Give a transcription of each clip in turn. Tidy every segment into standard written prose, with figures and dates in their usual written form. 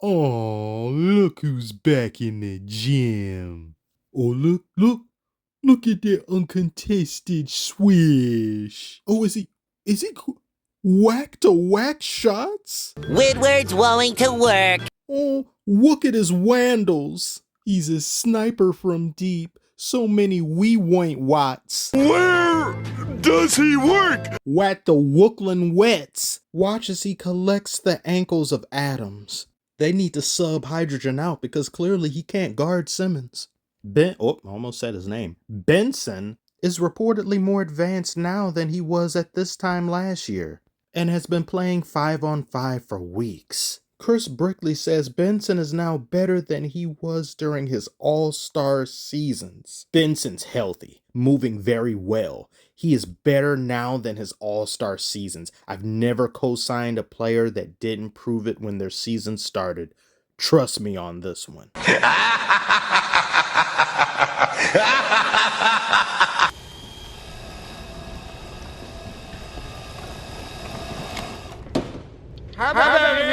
Oh, look who's back in the gym. Oh, look at that uncontested swish. Oh, is he whack to whack shots? Woodward's going to work. Oh, look at his wandles. He's a sniper from deep. So many we want watts. Where does he work? Wat the Wookland Wets. Watch as he collects the ankles of atoms. They need to sub hydrogen out because clearly he can't guard Simmons. Almost said his name. Benson is reportedly more advanced now than he was at this time last year and has been playing 5-on-5 for weeks. Chris Brickley says Benson is now better than he was during his all-star seasons. Benson's healthy, moving very well. He is better now than his all-star seasons. I've never co-signed a player that didn't prove it when their season started. Trust me on this one. How about you?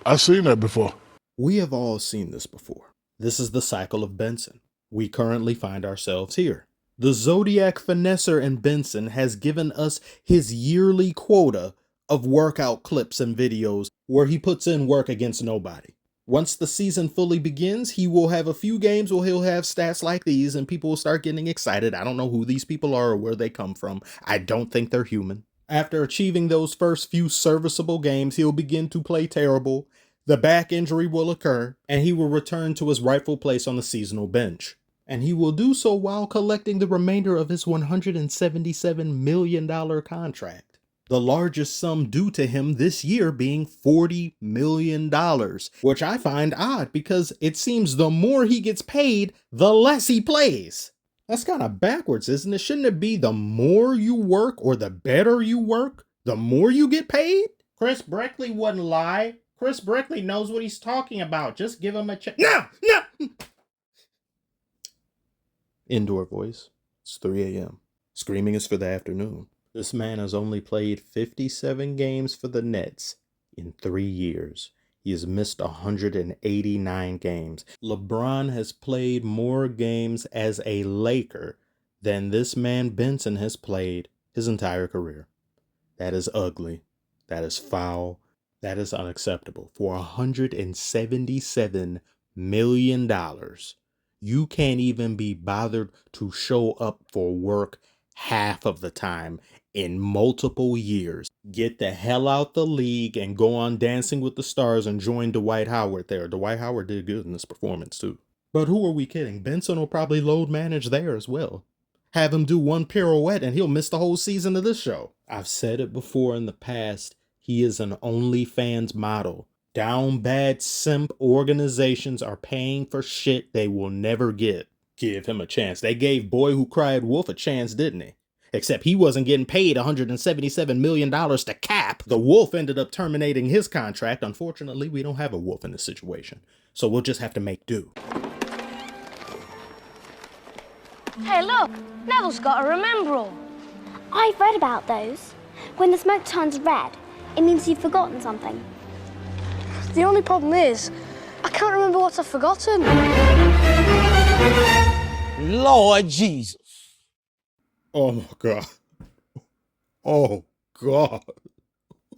I've seen that before. We have all seen this before. This is the cycle of Benson. We currently find ourselves here. The Zodiac Finesser in Benson has given us his yearly quota of workout clips and videos where he puts in work against nobody. Once the season fully begins, he will have a few games where he'll have stats like these and people will start getting excited. I don't know who these people are or where they come from. I don't think they're human. After achieving those first few serviceable games, he'll begin to play terrible. The back injury will occur, and he will return to his rightful place on the seasonal bench. And he will do so while collecting the remainder of his $177 million contract. The largest sum due to him this year being $40 million, which I find odd because it seems the more he gets paid, the less he plays. That's kind of backwards, isn't it? Shouldn't it be the more you work or the better you work, the more you get paid? Chris Brickley wouldn't lie. Chris Brickley knows what he's talking about. Just give him a chance. No! Indoor voice. It's 3 a.m. Screaming is for the afternoon. This man has only played 57 games for the Nets in 3 years. He has missed 189 games. LeBron has played more games as a Laker than this man Benson has played his entire career. That is ugly. That is foul. That is unacceptable. For $177 million, you can't even be bothered to show up for work half of the time in multiple years. Get the hell out the league and go on Dancing with the Stars and join Dwight Howard there. Dwight Howard did good in this performance too. But who are we kidding? Benson will probably load manage there as well. Have him do one pirouette and he'll miss the whole season of this show. I've said it before in the past. He is an OnlyFans model. Down bad simp organizations are paying for shit they will never get. Give him a chance. They gave Boy Who Cried Wolf a chance, didn't they? Except he wasn't getting paid $177 million to cap. The Wolf ended up terminating his contract. Unfortunately, we don't have a Wolf in this situation. So we'll just have to make do. Hey, look! Neville's got a remembrall. I've read about those. When the smoke turns red, it means you've forgotten something. The only problem is, I can't remember what I've forgotten. Lord Jesus. Oh my God. Oh God.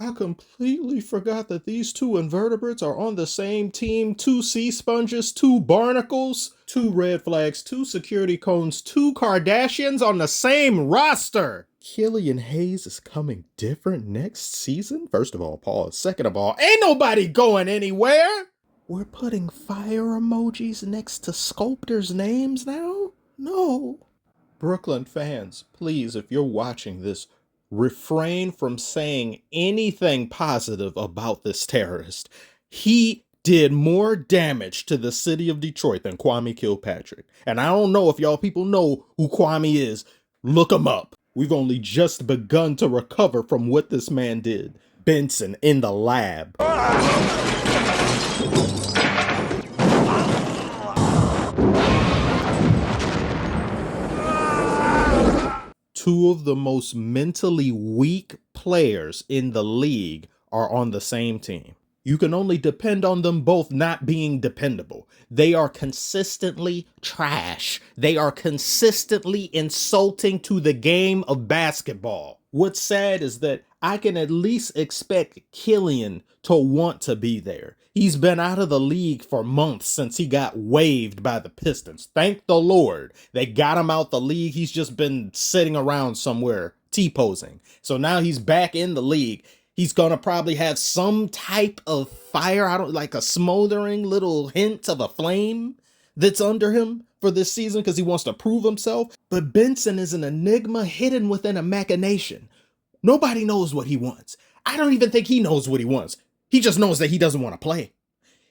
I completely forgot that these two invertebrates are on the same team. 2 sea sponges, 2 barnacles, 2 red flags, 2 security cones, 2 Kardashians on the same roster. Killian Hayes is coming different next season? First of all, pause. Second of all, ain't nobody going anywhere. We're putting fire emojis next to sculptors' names now? No. Brooklyn fans, please, if you're watching this, refrain from saying anything positive about this terrorist. He did more damage to the city of Detroit than Kwame Kilpatrick. And I don't know if y'all people know who Kwame is. Look him up. We've only just begun to recover from what this man did. Benson in the lab. Two of the most mentally weak players in the league are on the same team. You can only depend on them both not being dependable. They are consistently trash. They are consistently insulting to the game of basketball. What's sad is that I can at least expect Killian to want to be there. He's been out of the league for months since he got waived by the Pistons. Thank the Lord they got him out the league. He's just been sitting around somewhere T-posing. So now he's back in the league. He's going to probably have some type of fire, like a smoldering little hint of a flame that's under him for this season because he wants to prove himself. But Benson is an enigma hidden within a machination. Nobody knows what he wants. I don't even think he knows what he wants. He just knows that he doesn't want to play.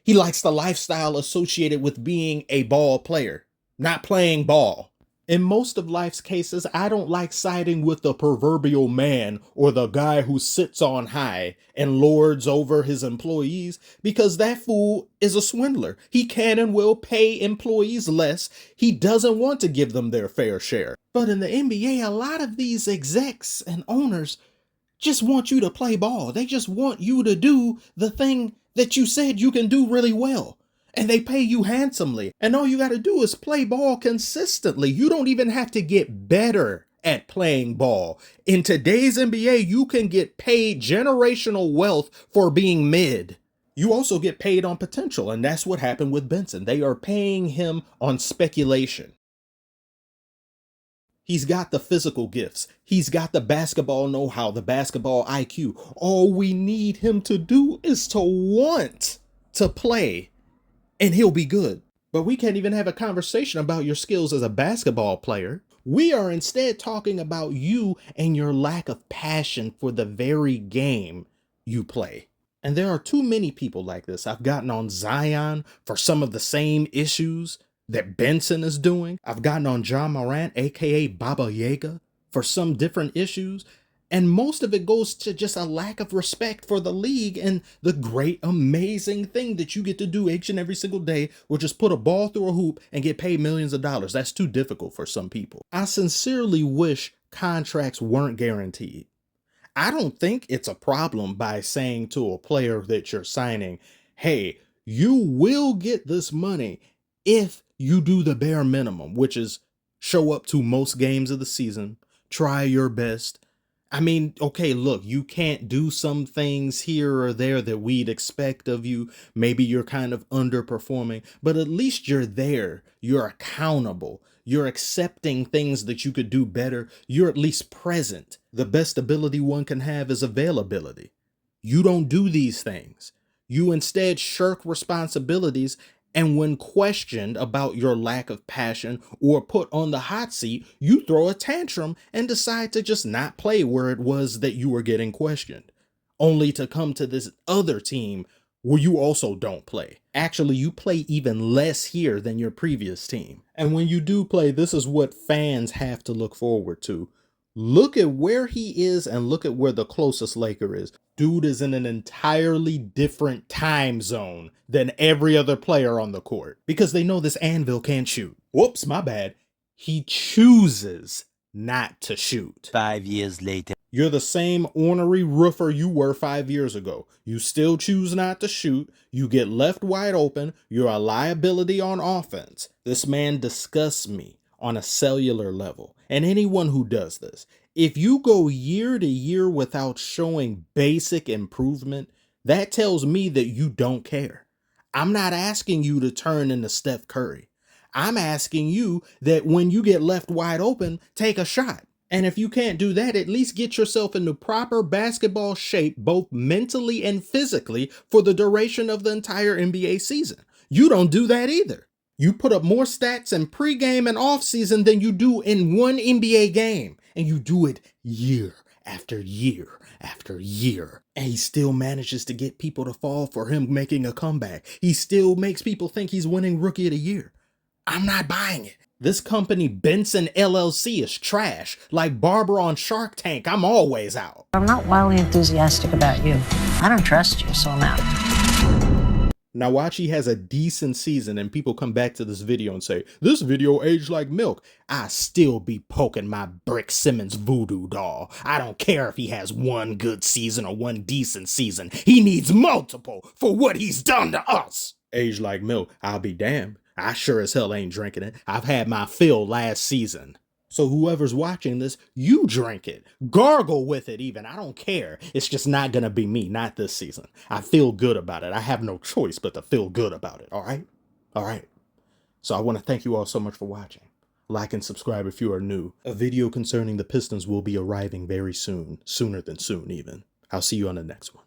He likes the lifestyle associated with being a ball player, not playing ball. In most of life's cases, I don't like siding with the proverbial man or the guy who sits on high and lords over his employees because that fool is a swindler. He can and will pay employees less. He doesn't want to give them their fair share. But in the NBA, a lot of these execs and owners just want you to play ball. They just want you to do the thing that you said you can do really well. And they pay you handsomely. And all you got to do is play ball consistently. You don't even have to get better at playing ball. In today's NBA, you can get paid generational wealth for being mid. You also get paid on potential. And that's what happened with Benson. They are paying him on speculation. He's got the physical gifts. He's got the basketball know-how, the basketball IQ. All we need him to do is to want to play. And he'll be good. But we can't even have a conversation about your skills as a basketball player. We are instead talking about you and your lack of passion for the very game you play. And there are too many people like this. I've gotten on Zion for some of the same issues that Benson is doing. I've gotten on John Morant, aka Baba Yaga, for some different issues. And most of it goes to just a lack of respect for the league and the great, amazing thing that you get to do each and every single day, which is put a ball through a hoop and get paid millions of dollars. That's too difficult for some people. I sincerely wish contracts weren't guaranteed. I don't think it's a problem by saying to a player that you're signing, hey, you will get this money if you do the bare minimum, which is show up to most games of the season, try your best. I mean, okay, look, you can't do some things here or there that we'd expect of you. Maybe you're kind of underperforming, but at least you're there. You're accountable. You're accepting things that you could do better. You're at least present. The best ability one can have is availability. You don't do these things. You instead shirk responsibilities. And when questioned about your lack of passion or put on the hot seat, you throw a tantrum and decide to just not play where it was that you were getting questioned, only to come to this other team where you also don't play. Actually, you play even less here than your previous team. And when you do play, this is what fans have to look forward to. Look at where he is and look at where the closest Laker is. Dude is in an entirely different time zone than every other player on the court because they know this anvil can't shoot. Whoops, my bad. He chooses not to shoot. 5 years later. You're the same ornery roofer you were 5 years ago. You still choose not to shoot. You get left wide open. You're a liability on offense. This man disgusts me on a cellular level. And anyone who does this, if you go year to year without showing basic improvement, that tells me that you don't care. I'm not asking you to turn into Steph Curry. I'm asking you that when you get left wide open, take a shot. And if you can't do that, at least get yourself into proper basketball shape, both mentally and physically, for the duration of the entire NBA season. You don't do that either. You put up more stats in pregame and offseason than you do in one NBA game. And you do it year after year after year. And he still manages to get people to fall for him making a comeback. He still makes people think he's winning Rookie of the Year. I'm not buying it. This company, Benson LLC, is trash. Like Barbara on Shark Tank, I'm always out. I'm not wildly enthusiastic about you. I don't trust you, so I'm out. Now watch he has a decent season and people come back to this video and say, this video aged like milk. I still be poking my Ben Simmons voodoo doll. I don't care if he has one good season or one decent season. He needs multiple for what he's done to us. Aged like milk, I'll be damned. I sure as hell ain't drinking it. I've had my fill last season. So whoever's watching this, you drink it. Gargle with it even. I don't care. It's just not going to be me, not this season. I feel good about it. I have no choice but to feel good about it, all right? All right. So I want to thank you all so much for watching. Like and subscribe if you are new. A video concerning the Pistons will be arriving very soon. Sooner than soon even. I'll see you on the next one.